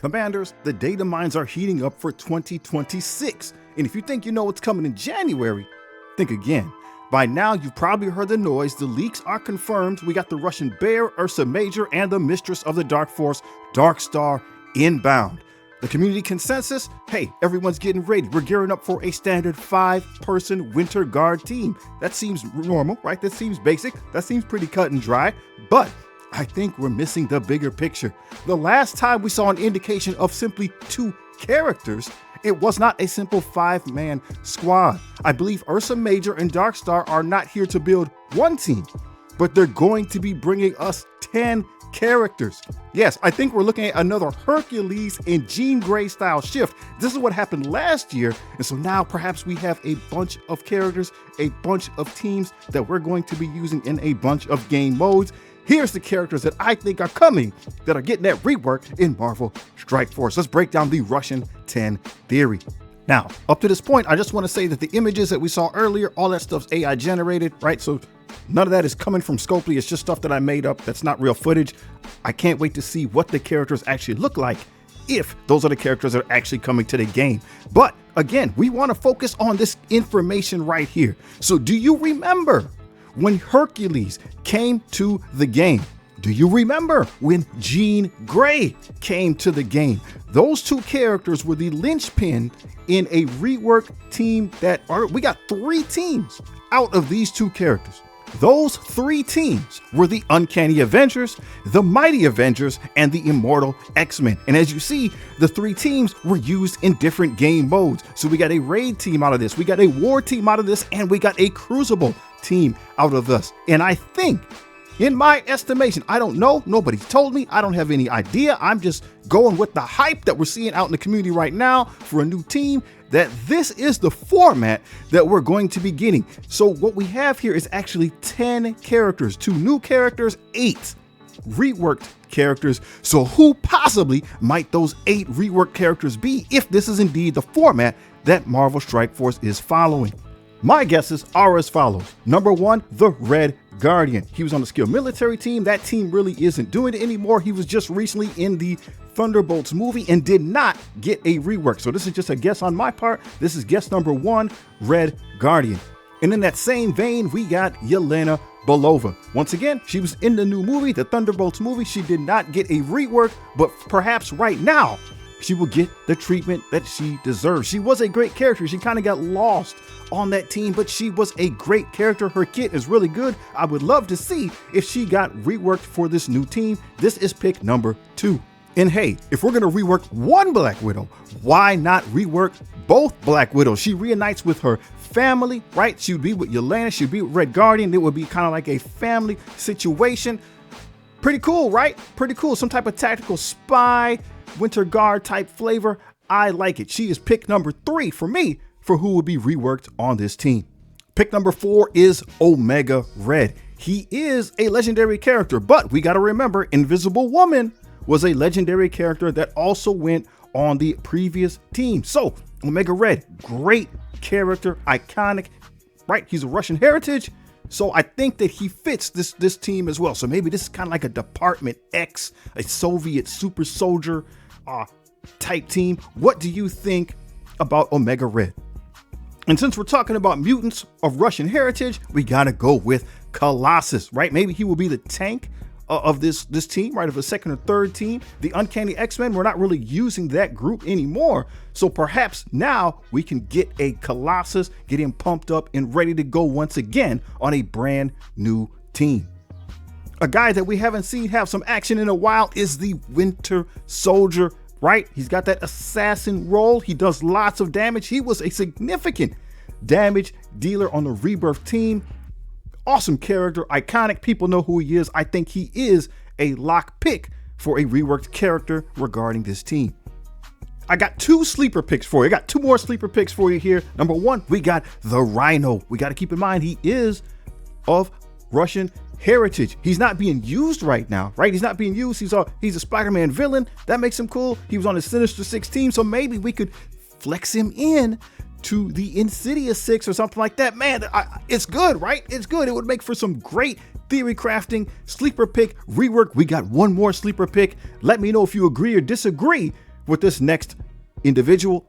Commanders, the data mines are heating up for 2026. And if you think you know what's coming in January, think again. By now, you've probably heard the noise. The leaks are confirmed. We got the Russian Bear, Ursa Major, and the Mistress of the Dark Force, Darkstar, inbound. The community consensus, hey, everyone's getting ready. We're gearing up for a standard 5-person Winter Guard team. That seems normal, right? That seems basic. That seems pretty cut and dry. But I think we're missing the bigger picture. The last time we saw an indication of simply 2 characters, it was not a simple 5-man squad. I believe Ursa Major and Darkstar are not here to build one team, but they're going to be bringing us 10 characters. Yes, I think we're looking at another Hercules and Jean Grey style shift. This is what happened last year, and so now perhaps we have a bunch of characters, a bunch of teams that we're going to be using in a bunch of game modes. Here's the characters that I think are coming that are getting that rework in Marvel Strike Force. Let's break down the Russian 10 theory. Now, up to this point, I just want to say that the images that we saw earlier, all that stuff's AI generated, right? So none of that is coming from Scopely. It's just stuff that I made up. That's not real footage. I can't wait to see what the characters actually look like, if those are the characters that are actually coming to the game. But again, we want to focus on this information right here. So do you remember when Hercules came to the game? Do you remember when Jean Grey came to the game? Those 2 characters were the linchpin in a rework team we got 3 teams out of these 2 characters. Those 3 teams were the Uncanny Avengers, the Mighty Avengers, and the Immortal X-Men. And as you see, the 3 teams were used in different game modes. So we got a raid team out of this, we got a war team out of this, and we got a crucible team out of this. And I think, in my estimation, I don't know, nobody's told me, I don't have any idea. I'm just going with the hype that we're seeing out in the community right now for a new team, that this is the format that we're going to be getting. So what we have here is actually 10 characters, 2 new characters, 8 reworked characters. So who possibly might those 8 reworked characters be if this is indeed the format that Marvel Strike Force is following? My guesses are as follows. Number 1, the Red Guardian. He was on the skilled military team. That team really isn't doing it anymore. He was just recently in the Thunderbolts movie and did not get a rework. So this is just a guess on my part. This is guess number 1, Red Guardian. And in that same vein, we got Yelena Belova. Once again, she was in the new movie, the Thunderbolts movie. She did not get a rework, but perhaps right now, she will get the treatment that she deserves. She was a great character. She kind of got lost on that team, but she was a great character. Her kit is really good. I would love to see if she got reworked for this new team. This is pick number 2. And hey, if we're going to rework one Black Widow, why not rework both Black Widows? She reunites with her family, right? She would be with Yelena, she'd be with Red Guardian. It would be kind of like a family situation. Pretty cool, right? Pretty cool. Some type of tactical spy, Winter Guard type flavor. I like it. She is pick number 3 for me for who would be reworked on this team. Pick number 4 is Omega Red. He is a legendary character, but we got to remember Invisible Woman was a legendary character that also went on the previous team. So Omega Red, great character, iconic, right? He's a Russian heritage. So I think that he fits this team as well. So maybe this is kind of like a Department X, a Soviet super soldier type team. What do you think about Omega Red? And since we're talking about mutants of Russian heritage, we got to go with Colossus, right? Maybe he will be the tank of this team, right? Of a second or third team. The Uncanny X-Men, we're not really using that group anymore. So perhaps now we can get a Colossus, get him pumped up and ready to go once again on a brand new team. A guy that we haven't seen have some action in a while is the Winter Soldier, right? He's got that assassin role. He does lots of damage. He was a significant damage dealer on the Rebirth team. Awesome character, iconic. People know who he is. I think he is a lock pick for a reworked character regarding this team. I got 2 sleeper picks for you. I got 2 more sleeper picks for you here. Number 1, we got the Rhino. We got to keep in mind he is of Russian heritage. He's not being used right now, right? He's not being used. He's a Spider-Man villain. That makes him cool. He was on the Sinister Six team, so maybe we could flex him in to the Insidious 6 or something like that. Man, it's good, right? It's good. It would make for some great theory crafting, sleeper pick, rework. We got one more sleeper pick. Let me know if you agree or disagree with this next individual.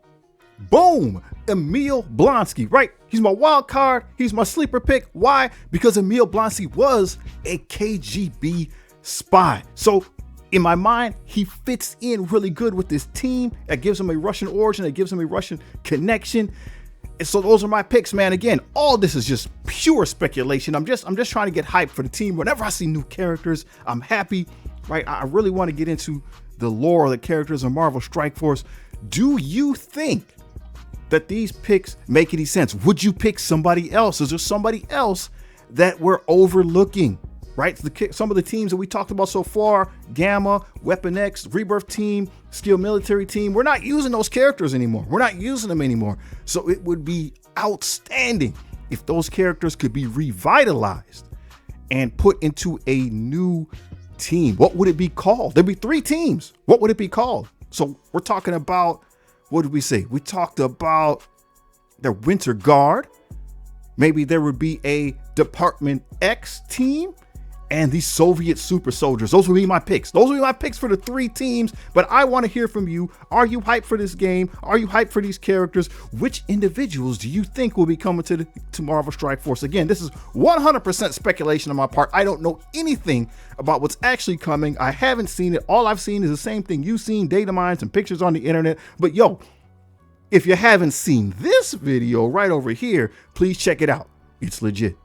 Boom! Emil Blonsky, right? He's my wild card. He's my sleeper pick. Why? Because Emil Blonsky was a KGB spy. So in my mind, he fits in really good with this team. That gives him a Russian origin. That gives him a Russian connection. And so those are my picks, man. Again, all this is just pure speculation. I'm just trying to get hyped for the team. Whenever I see new characters, I'm happy, right? I really want to get into the lore of the characters of Marvel Strike Force. Do you think that these picks make any sense? Would you pick somebody else? Is there somebody else that we're overlooking, right? Some of the teams that we talked about so far, Gamma, Weapon X, Rebirth team, Skill Military team, we're not using those characters anymore. We're not using them anymore. So it would be outstanding if those characters could be revitalized and put into a new team. What would it be called? There'd be 3 teams. What would it be called? So we're talking about, what did we say? We talked about the Winter Guard. Maybe there would be a Department X team and the Soviet Super Soldiers. Those would be my picks. Those would be my picks for the 3 teams. But I want to hear from you. Are you hyped for this game? Are you hyped for these characters? Which individuals do you think will be coming to Marvel Strike Force? Again, this is 100% speculation on my part. I don't know anything about what's actually coming. I haven't seen it. All I've seen is the same thing you've seen, data mines and pictures on the internet. But yo, if you haven't seen this video right over here, please check it out. It's legit.